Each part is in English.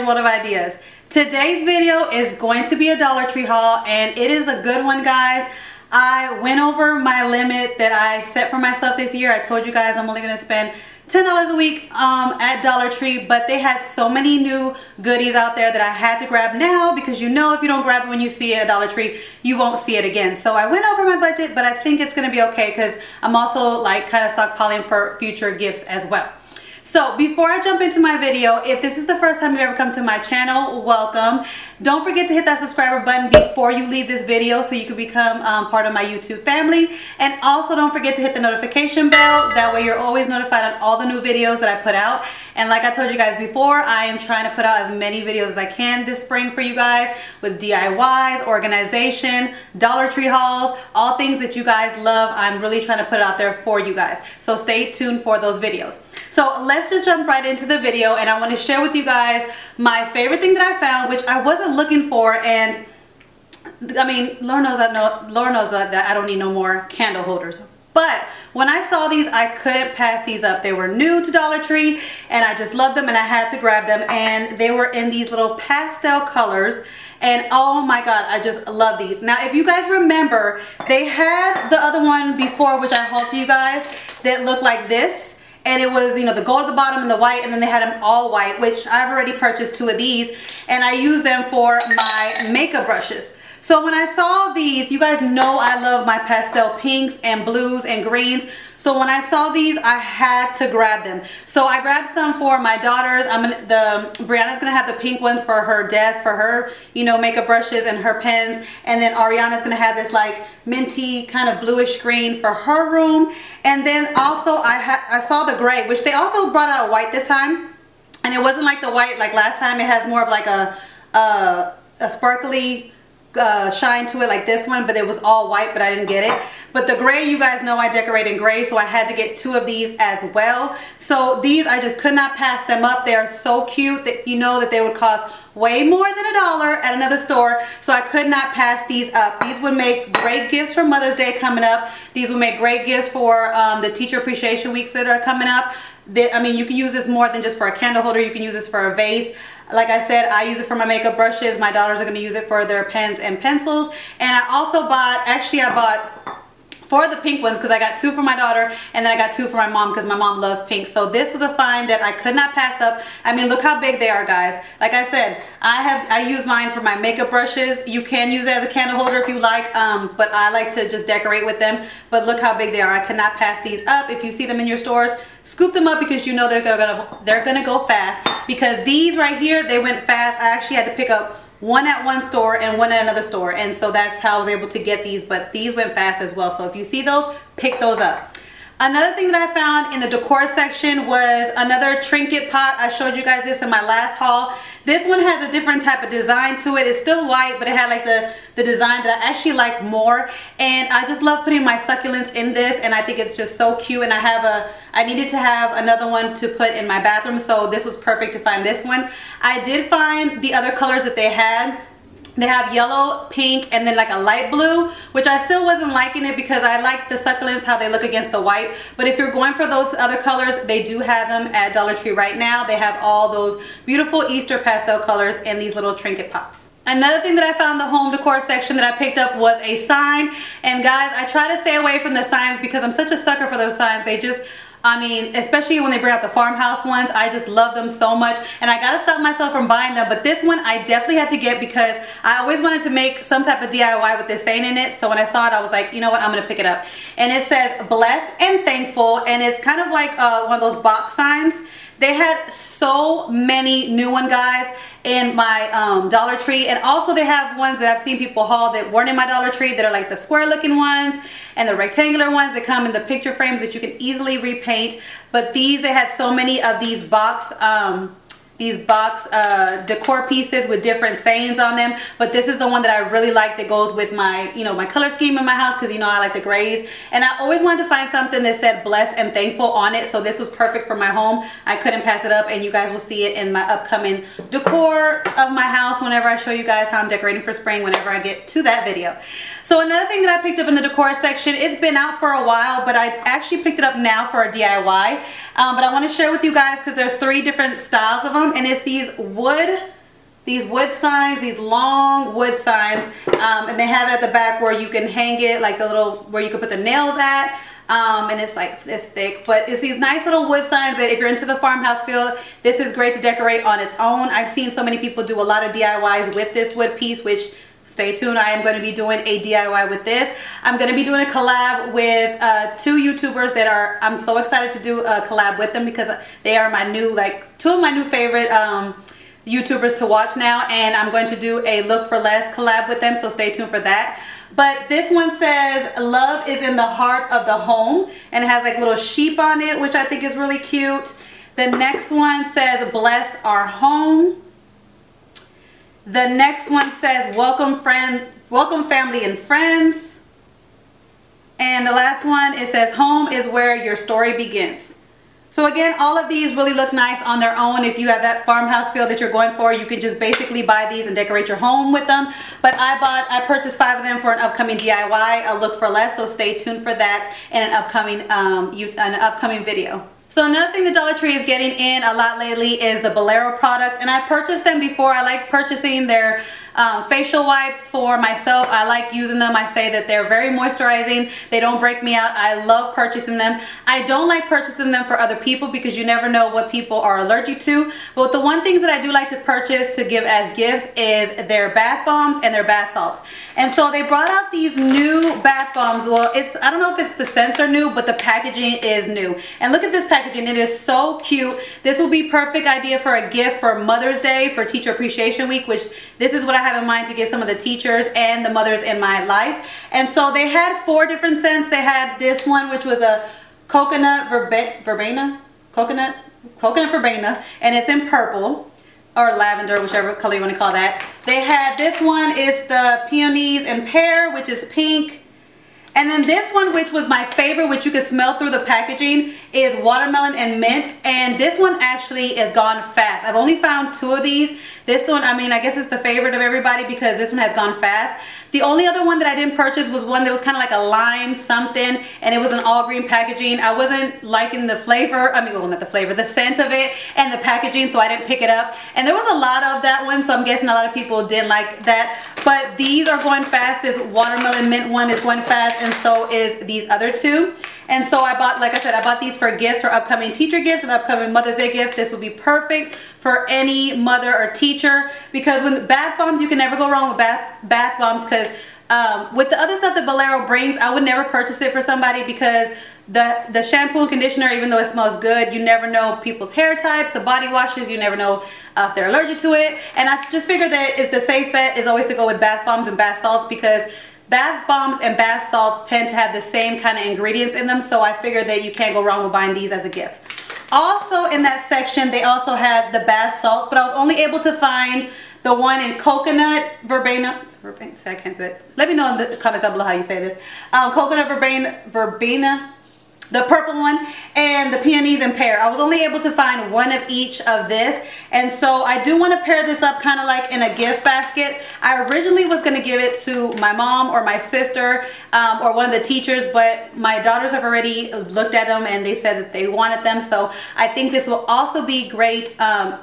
World of Ideas. Today's video is going to be a Dollar Tree haul, and it is a good one, guys. I went over my limit that I set for myself this year. I told you guys I'm only going to spend $10 a week at Dollar Tree, but they had so many new goodies out there that I had to grab now, because you know if you don't grab it when you see it at Dollar Tree, you won't see it again. So I went over my budget, but I think it's going to be okay because I'm also like kind of stockpiling for future gifts as well. So before I jump into my video, if this is the first time you've ever come to my channel, welcome. Don't forget to hit that subscriber button before you leave this video so you can become part of my YouTube family. And also don't forget to hit the notification bell. That way you're always notified on all the new videos that I put out. And like I told you guys before, I am trying to put out as many videos as I can this spring for you guys with DIYs, organization, Dollar Tree hauls, all things that you guys love. I'm really trying to put it out there for you guys. So stay tuned for those videos. So let's just jump right into the video, and I want to share with you guys my favorite thing that I found, which I wasn't looking for. And I mean, Lord knows that I don't need no more candle holders. But when I saw these, I couldn't pass these up. They were new to Dollar Tree, and I just loved them, and I had to grab them. And they were in these little pastel colors. And oh my God, I just love these. Now, if you guys remember, they had the other one before, which I hauled to you guys, that looked like this. And it was, you know, the gold at the bottom and the white, and then they had them all white, which I've already purchased 2 of these, and I use them for my makeup brushes. So when I saw these, you guys know I love my pastel pinks and blues and greens. So when I saw these, I had to grab them. So I grabbed some for my daughters. Brianna's gonna have the pink ones for her desk, for her, you know, makeup brushes and her pens. And then Ariana's gonna have this like minty kind of bluish green for her room. And then also I saw the gray, which they also brought out white this time. And it wasn't like the white like last time. It has more of like a sparkly shine to it like this one, but it was all white, but I didn't get it. But the gray, you guys know I decorate in gray, so I had to get 2 of these as well. So these, I just could not pass them up. They are so cute that you know that they would cost way more than $1 at another store, so I could not pass these up. These would make great gifts for Mother's Day coming up. These would make great gifts for the Teacher Appreciation Weeks that are coming up. I mean, you can use this more than just for a candle holder. You can use this for a vase. Like I said, I use it for my makeup brushes. My daughters are going to use it for their pens and pencils. And I also bought, actually I bought 4 of the pink ones because I got 2 for my daughter, and then I got 2 for my mom because my mom loves pink. So this was a find that I could not pass up. I mean, look how big they are, guys. Like I said, I use mine for my makeup brushes. You can use it as a candle holder if you like, but I like to just decorate with them. But look how big they are. I could not pass these up. If you see them in your stores, scoop them up, because you know they're gonna go fast. Because these right here, they went fast. I actually had to pick up 1 at one store and 1 at another store, and so that's how I was able to get these. But these went fast as well, so if you see those, pick those up. Another thing that I found in the decor section was another trinket pot. I showed you guys this in my last haul. This one has a different type of design to it. It's still white, but it had like the design that I actually like more. And I just love putting my succulents in this, and I think it's just so cute. And I needed to have another one to put in my bathroom, so this was perfect to find this one. I did find the other colors that they had. They have yellow, pink, and then like a light blue, which I still wasn't liking it because I like the succulents, how they look against the white. But if you're going for those other colors, they do have them at Dollar Tree right now. They have all those beautiful Easter pastel colors in these little trinket pots. Another thing that I found in the home decor section that I picked up was a sign. And guys, I try to stay away from the signs because I'm such a sucker for those signs. They just, I mean, especially when they bring out the farmhouse ones, I just love them so much, and I gotta stop myself from buying them. But this one I definitely had to get because I always wanted to make some type of DIY with this saying in it. So when I saw it, I was like, you know what, I'm gonna pick it up. And it says blessed and thankful, and it's kind of like one of those box signs. They had so many new ones, guys, in my Dollar Tree. And also they have ones that I've seen people haul that weren't in my Dollar Tree that are like the square looking ones and the rectangular ones that come in the picture frames that you can easily repaint. But these, they had so many of these box decor pieces with different sayings on them. But this is the one that I really like that goes with my, you know, my color scheme in my house, because you know I like the grays. And I always wanted to find something that said blessed and thankful on it, so this was perfect for my home. I couldn't pass it up, and you guys will see it in my upcoming decor of my house whenever I show you guys how I'm decorating for spring, whenever I get to that video. So another thing that I picked up in the decor section, it's been out for a while, but I actually picked it up now for a DIY. But I want to share with you guys because there's 3 different styles of them, and it's these wood these wood signs, these long wood signs, and they have it at the back where you can hang it, like the little, where you can put the nails at. And it's like this thick, but it's these nice little wood signs that if you're into the farmhouse feel, this is great to decorate on its own. I've seen so many people do a lot of DIYs with this wood piece, which stay tuned, I am going to be doing a DIY with this. I'm going to be doing a collab with 2 YouTubers that are, I'm so excited to do a collab with them because they are my new, like 2 of my new favorite YouTubers to watch now, and I'm going to do a Look for Less collab with them, so stay tuned for that. But this one says, love is in the heart of the home, and it has like little sheep on it, which I think is really cute. The next one says, bless our home. The next one says, welcome family and friends. And the last one, it says, home is where your story begins. So again, all of these really look nice on their own. If you have that farmhouse feel that you're going for, you can just basically buy these and decorate your home with them. But I purchased 5 of them for an upcoming DIY, a Look for Less, so stay tuned for that in an upcoming video. So another thing the Dollar Tree is getting in a lot lately is the Bolero products, and I purchased them before. I like purchasing their facial wipes for myself. I like using them. I say that they're very moisturizing. They don't break me out. I love purchasing them. I don't like purchasing them for other people because you never know what people are allergic to. But the one things that I do like to purchase to give as gifts is their bath bombs and their bath salts. And so they brought out these new bath bombs. Well, I don't know if it's the scents are new, but the packaging is new. And look at this packaging. It is so cute. This will be perfect idea for a gift for Mother's Day, for Teacher Appreciation Week, which this is what I have in mind to give some of the teachers and the mothers in my life. And so they had 4 different scents. They had this one, which was a coconut verbena, and it's in purple or lavender, whichever color you want to call that. They had this one, it's the peonies and pear, which is pink. And then this one, which was my favorite, which you can smell through the packaging, is watermelon and mint. And this one actually is gone fast. I've only found 2 of these. This one, I mean, I guess it's the favorite of everybody because this one has gone fast. The only other one that I didn't purchase was one that was kind of like a lime something, and it was an all green packaging. I wasn't liking the flavor, I mean, well, not the flavor, the scent of it and the packaging, so I didn't pick it up. And there was a lot of that one, so I'm guessing a lot of people didn't like that. But these are going fast. This watermelon mint one is going fast, and so is these other 2. And so I bought, like I said, I bought these for gifts, for upcoming teacher gifts and upcoming Mother's Day gift. This would be perfect for any mother or teacher, because with bath bombs, you can never go wrong with bath bombs, because with the other stuff that Bolero brings, I would never purchase it for somebody because the shampoo and conditioner, even though it smells good, you never know people's hair types, the body washes, you never know if they're allergic to it. And I just figured that the safe bet is always to go with bath bombs and bath salts, because bath bombs and bath salts tend to have the same kind of ingredients in them, so I figured that you can't go wrong with buying these as a gift. Also in that section, they also had the bath salts, but I was only able to find the one in coconut verbena. I can't say it. Let me know in the comments down below how you say this. Coconut verbena, the purple one, and the peonies and pear. I was only able to find one of each of this, and so I do want to pair this up kind of like in a gift basket. I originally was going to give it to my mom or my sister or one of the teachers, but my daughters have already looked at them and they said that they wanted them. So I think this will also be great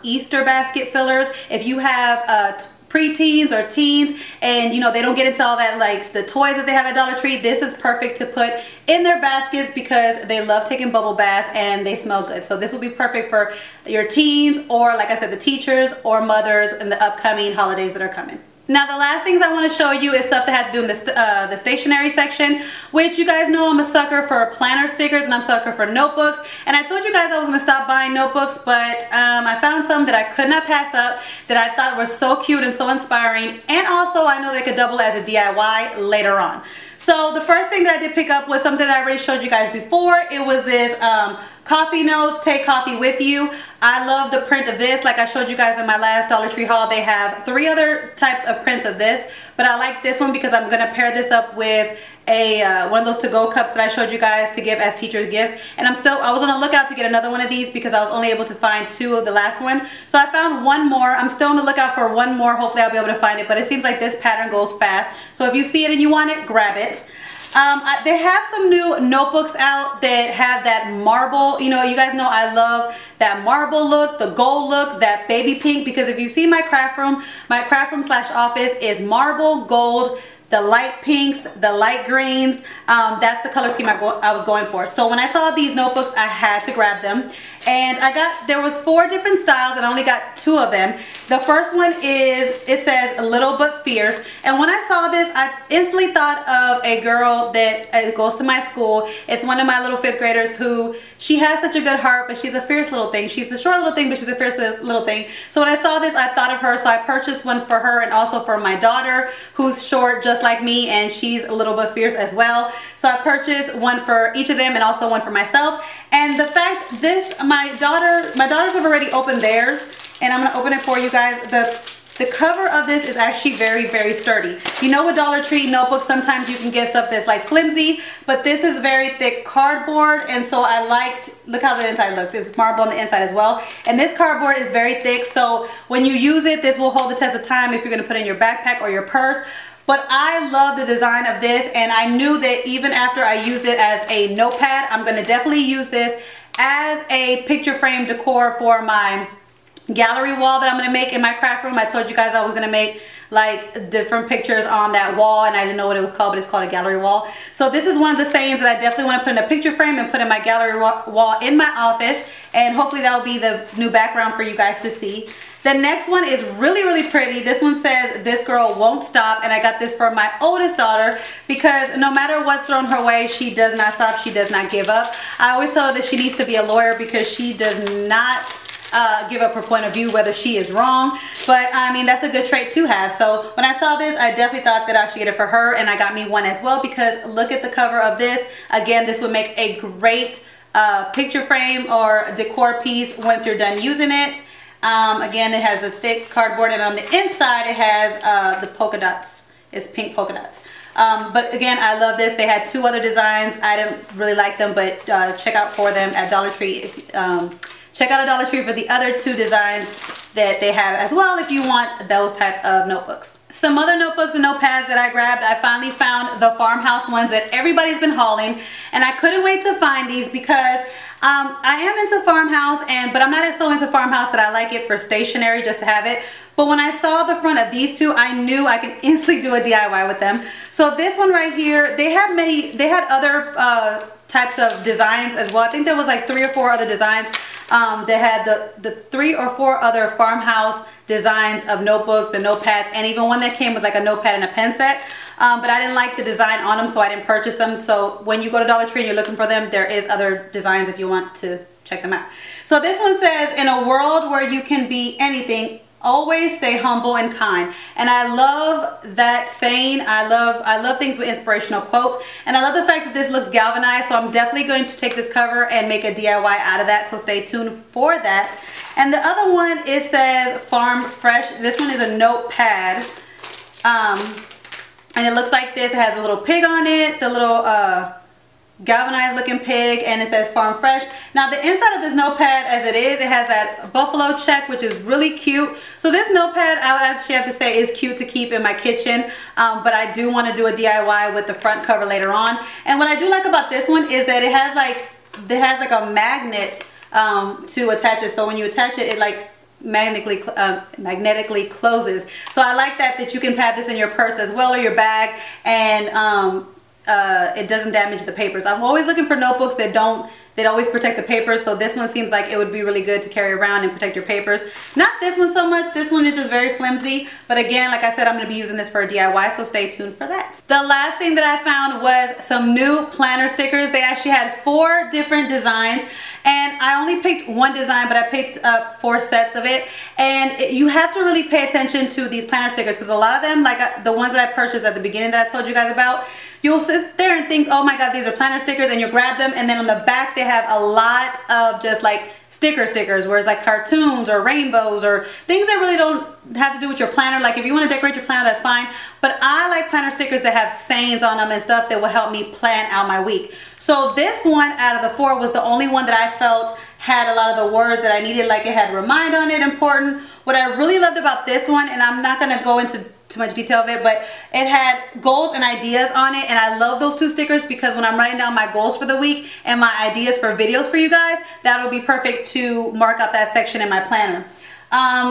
Easter basket fillers. If you have preteens or teens and you know they don't get into all that, like the toys that they have at Dollar Tree, this is perfect to put in their baskets because they love taking bubble baths and they smell good. So this will be perfect for your teens, or like I said, the teachers or mothers in the upcoming holidays that are coming. Now the last things I want to show you is stuff that has to do in the stationery section, which you guys know I'm a sucker for planner stickers and I'm a sucker for notebooks. And I told you guys I was going to stop buying notebooks, but I found some that I could not pass up that I thought were so cute and so inspiring, and also I know they could double as a DIY later on. So the first thing that I did pick up was something that I already showed you guys before. It was this coffee notes, take coffee with you. I love the print of this. Like I showed you guys in my last Dollar Tree haul, they have 3 other types of prints of this, but I like this one because I'm going to pair this up with a one of those to-go cups that I showed you guys to give as teachers gifts. And I was on the lookout to get another one of these because I was only able to find 2 of the last one. So I found one more. I'm still on the lookout for one more. Hopefully I'll be able to find it, but it seems like this pattern goes fast. So if you see it and you want it, grab it. They have some new notebooks out that have that marble, you know, you guys know I love that marble look, the gold look, that baby pink, because if you see my craft room slash office is marble, gold, the light pinks, the light greens. That's the color scheme I was going for. So when I saw these notebooks, I had to grab them. And there was 4 different styles and I only got 2 of them. The first one it says a little but fierce. And when I saw this, I instantly thought of a girl that goes to my school. It's one of my little 5th graders who, she has such a good heart, but she's a fierce little thing. She's a short little thing, but she's a fierce little thing. So when I saw this, I thought of her. So I purchased one for her and also for my daughter, who's short just like me, and she's a little bit fierce as well. So I purchased one for each of them and also one for myself. And the fact my daughters have already opened theirs, and I'm gonna open it for you guys. The cover of this is actually very, very sturdy. You know, with Dollar Tree notebooks, sometimes you can get stuff that's like flimsy, but this is very thick cardboard, and so I liked, look how the inside looks. It's marble on the inside as well. And this cardboard is very thick, so when you use it, this will hold the test of time if you're gonna put it in your backpack or your purse. But I love the design of this, and I knew that even after I used it as a notepad, I'm gonna definitely use this as a picture frame decor for my gallery wall that I'm gonna make in my craft room. I told you guys I was gonna make like different pictures on that wall, and I didn't know what it was called, but it's called a gallery wall. So this is one of the sayings that I definitely want to put in a picture frame and put in my gallery wall in my office, and hopefully that will be the new background for you guys to see. The next one is really, really pretty. This one says, "This girl won't stop," and I got this for my oldest daughter because no matter what's thrown her way, she does not stop, she does not give up. I always tell her that she needs to be a lawyer because she does not give up her point of view whether she is wrong. But I mean, that's a good trait to have. So when I saw this, I definitely thought that I should get it for her, and I got me one as well because look at the cover of this. Again, this would make a great picture frame or decor piece once you're done using it. Again, it has the thick cardboard, and on the inside it has the polka dots. It's pink polka dots. But again, I love this. They had 2 other designs. I didn't really like them, but check out for them at Dollar Tree. Check out a Dollar Tree for the other 2 designs that they have as well if you want those type of notebooks. Some other notebooks and notepads that I grabbed, I finally found the farmhouse ones that everybody's been hauling, and I couldn't wait to find these because I am into farmhouse, but I'm not so into farmhouse that I like it for stationery just to have it. But when I saw the front of these 2, I knew I could instantly do a DIY with them. So this one right here, they had other types of designs as well. I think there was like 3 or 4 other designs. They had the 3 or 4 other farmhouse designs of notebooks and notepads, and even one that came with like a notepad and a pen set. But I didn't like the design on them, so I didn't purchase them. So when you go to Dollar Tree and you're looking for them, there is other designs if you want to check them out. So this one says, "In a world where you can be anything, always stay humble and kind." And I love that saying. I love things with inspirational quotes, and I love the fact that this looks galvanized. So I'm definitely going to take this cover and make a DIY out of that, so stay tuned for that. And the other one, it says Farm Fresh. This one is a notepad, and it looks like this. It has a little pig on it, the little galvanized looking pig, and it says Farm Fresh. Now the inside of this notepad, as it has that buffalo check, which is really cute. So this notepad, I would actually have to say, is cute to keep in my kitchen, but I do want to do a DIY with the front cover later on. And what I do like about this one is that it has like a magnet to attach it. So when you attach it, it like magnetically closes. So I like that you can have this in your purse as well, or your bag, and it doesn't damage the papers. I'm always looking for notebooks that always protect the papers, so this one seems like it would be really good to carry around and protect your papers. Not this one so much. This one is just very flimsy, but again, like I said, I'm going to be using this for a DIY, so stay tuned for that. The last thing that I found was some new planner stickers. They actually had 4 different designs, and I only picked one design, but I picked up 4 sets of it. And you have to really pay attention to these planner stickers, because a lot of them, like the ones that I purchased at the beginning that I told you guys about, you'll sit there and think, oh my god, these are planner stickers, and you grab them, and then on the back they have a lot of just like stickers, where it's like cartoons or rainbows or things that really don't have to do with your planner. Like if you want to decorate your planner, that's fine, but I like planner stickers that have sayings on them and stuff that will help me plan out my week. So this one out of the 4 was the only one that I felt had a lot of the words that I needed. Like it had remind on it, important. What I really loved about this one, and I'm not going to go into too much detail of it, but it had goals and ideas on it, and I love those 2 stickers because when I'm writing down my goals for the week and my ideas for videos for you guys, that'll be perfect to mark out that section in my planner.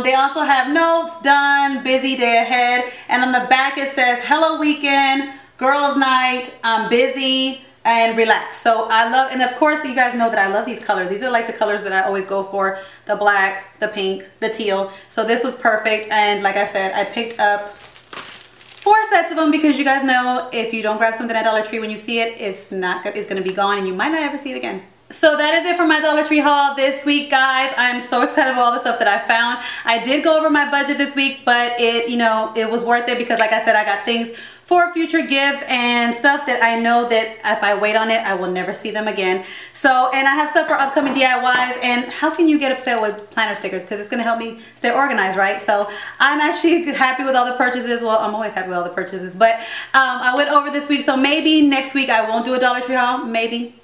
They also have notes, done, busy day ahead, and on the back it says hello weekend, girls night, I'm busy, and relax. So I love, and of course you guys know that I love these colors. These are like the colors that I always go for, the black, the pink, the teal. So this was perfect, and like I said, I picked up 4 sets of them because you guys know if you don't grab something at Dollar Tree when you see it, it's gonna be gone and you might not ever see it again. So that is it for my Dollar Tree haul this week, guys. I'm so excited about all the stuff that I found. I did go over my budget this week, but it was worth it because like I said, I got things for future gifts and stuff that I know that if I wait on it, I will never see them again. So, and I have stuff for upcoming DIYs, and how can you get upset with planner stickers? Because it's gonna help me stay organized, right? So I'm actually happy with all the purchases. Well, I'm always happy with all the purchases, but I went over this week, so maybe next week I won't do a Dollar Tree haul, maybe.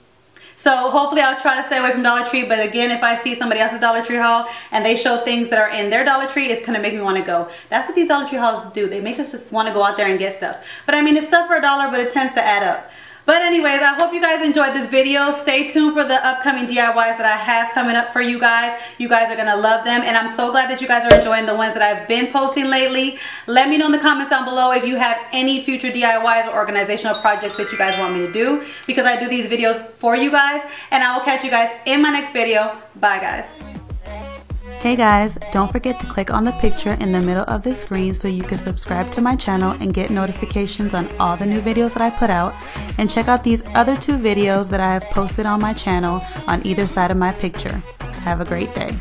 So hopefully I'll try to stay away from Dollar Tree, but again, if I see somebody else's Dollar Tree haul and they show things that are in their Dollar Tree, it's gonna make me wanna go. That's what these Dollar Tree hauls do. They make us just wanna go out there and get stuff. But I mean, it's stuff for $1, but it tends to add up. But anyways, I hope you guys enjoyed this video. Stay tuned for the upcoming DIYs that I have coming up for you guys. You guys are gonna love them, and I'm so glad that you guys are enjoying the ones that I've been posting lately. Let me know in the comments down below if you have any future DIYs or organizational projects that you guys want me to do, because I do these videos for you guys, and I will catch you guys in my next video. Bye, guys. Hey guys, don't forget to click on the picture in the middle of the screen so you can subscribe to my channel and get notifications on all the new videos that I put out, and check out these other 2 videos that I have posted on my channel on either side of my picture. Have a great day.